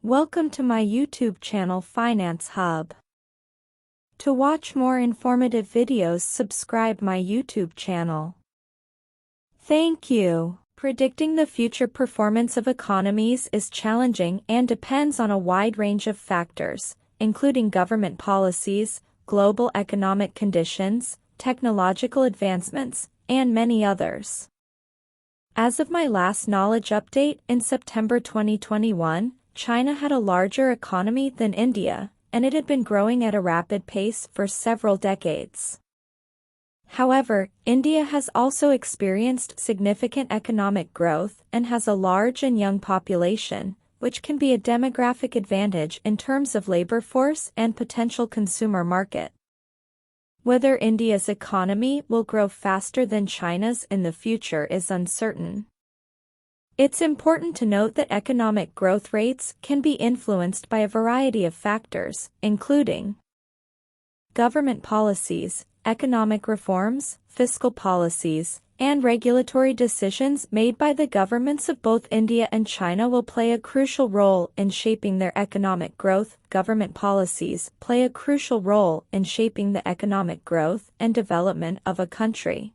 Welcome to my YouTube channel Finance Hub. To watch more informative videos, subscribe my YouTube channel. Thank you. Predicting the future performance of economies is challenging and depends on a wide range of factors, including government policies, global economic conditions, technological advancements, and many others. As of my last knowledge update in September 2021, China had a larger economy than India, and it had been growing at a rapid pace for several decades. However, India has also experienced significant economic growth and has a large and young population, which can be a demographic advantage in terms of labor force and potential consumer market. Whether India's economy will grow faster than China's in the future is uncertain. It's important to note that economic growth rates can be influenced by a variety of factors, including government policies, economic reforms, fiscal policies, and regulatory decisions made by the governments of both India and China will play a crucial role in shaping their economic growth. Government policies play a crucial role in shaping the economic growth and development of a country.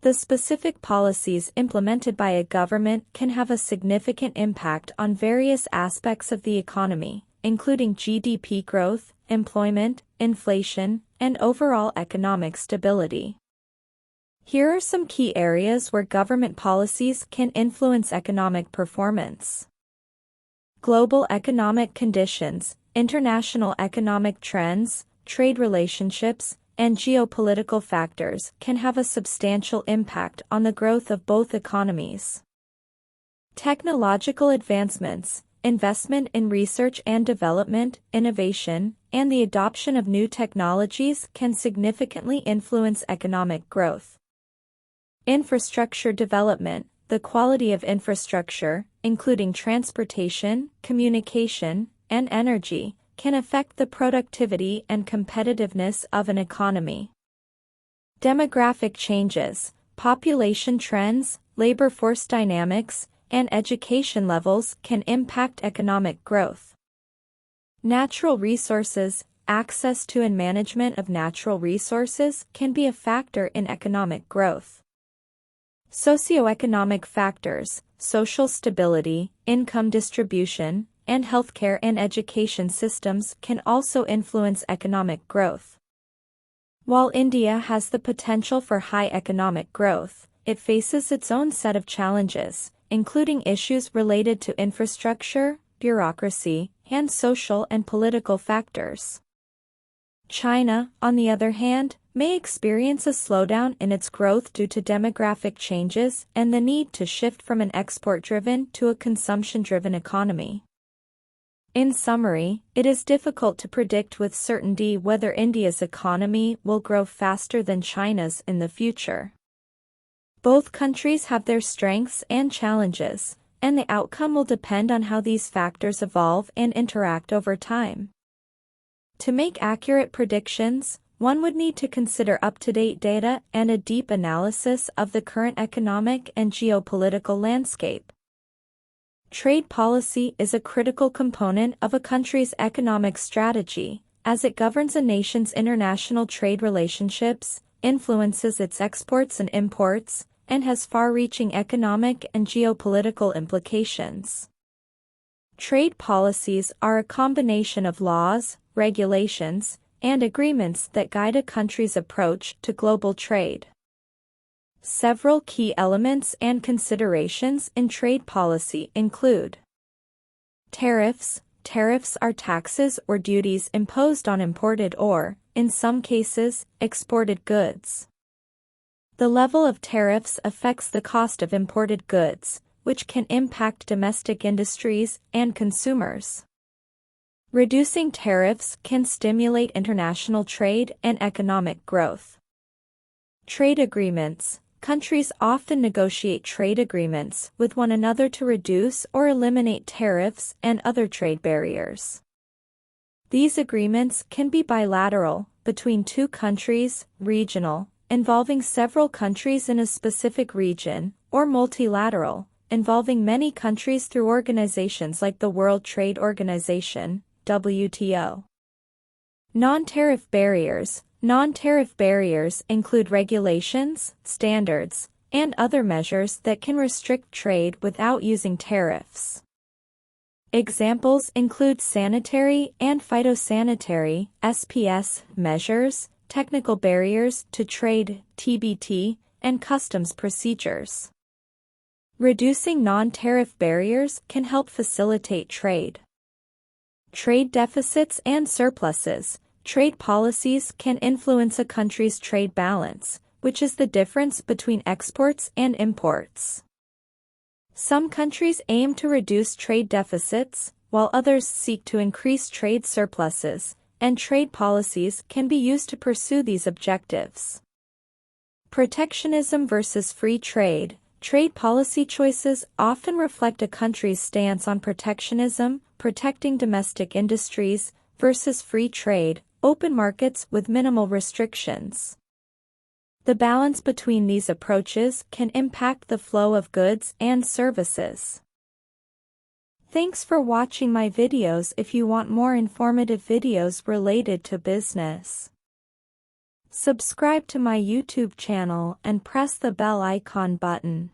The specific policies implemented by a government can have a significant impact on various aspects of the economy, including GDP growth, employment, inflation, and overall economic stability. Here are some key areas where government policies can influence economic performance. Global economic conditions, international economic trends, trade relationships, and geopolitical factors can have a substantial impact on the growth of both economies. Technological advancements, investment in research and development, innovation, and the adoption of new technologies can significantly influence economic growth. Infrastructure development, the quality of infrastructure, including transportation, communication, and energy, can affect the productivity and competitiveness of an economy. Demographic changes, population trends, labor force dynamics, and education levels can impact economic growth. Natural resources, access to and management of natural resources can be a factor in economic growth. Socioeconomic factors, social stability, income distribution, and healthcare and education systems can also influence economic growth. While India has the potential for high economic growth, it faces its own set of challenges, including issues related to infrastructure, bureaucracy, and social and political factors. China, on the other hand, may experience a slowdown in its growth due to demographic changes and the need to shift from an export-driven to a consumption-driven economy. In summary, it is difficult to predict with certainty whether India's economy will grow faster than China's in the future. Both countries have their strengths and challenges, and the outcome will depend on how these factors evolve and interact over time. To make accurate predictions, one would need to consider up-to-date data and a deep analysis of the current economic and geopolitical landscape. Trade policy is a critical component of a country's economic strategy, as it governs a nation's international trade relationships, influences its exports and imports, and has far-reaching economic and geopolitical implications. Trade policies are a combination of laws, regulations, and agreements that guide a country's approach to global trade. Several key elements and considerations in trade policy include tariffs. Tariffs are taxes or duties imposed on imported or, in some cases, exported goods. The level of tariffs affects the cost of imported goods, which can impact domestic industries and consumers. Reducing tariffs can stimulate international trade and economic growth. Trade agreements. Countries often negotiate trade agreements with one another to reduce or eliminate tariffs and other trade barriers. These agreements can be bilateral, between two countries, regional, involving several countries in a specific region, or multilateral, involving many countries through organizations like the World Trade Organization, WTO. Non-tariff barriers. Non-tariff barriers include regulations, standards, and other measures that can restrict trade without using tariffs. Examples include sanitary and phytosanitary (SPS) measures, technical barriers to trade (TBT), and customs procedures. Reducing non-tariff barriers can help facilitate trade. Trade deficits and surpluses. Trade policies can influence a country's trade balance, which is the difference between exports and imports. Some countries aim to reduce trade deficits, while others seek to increase trade surpluses, and trade policies can be used to pursue these objectives. Protectionism versus free trade. Trade policy choices often reflect a country's stance on protectionism, protecting domestic industries, versus free trade, open markets with minimal restrictions. The balance between these approaches can impact the flow of goods and services. Thanks for watching my videos. If you want more informative videos related to business, subscribe to my YouTube channel and press the bell icon button.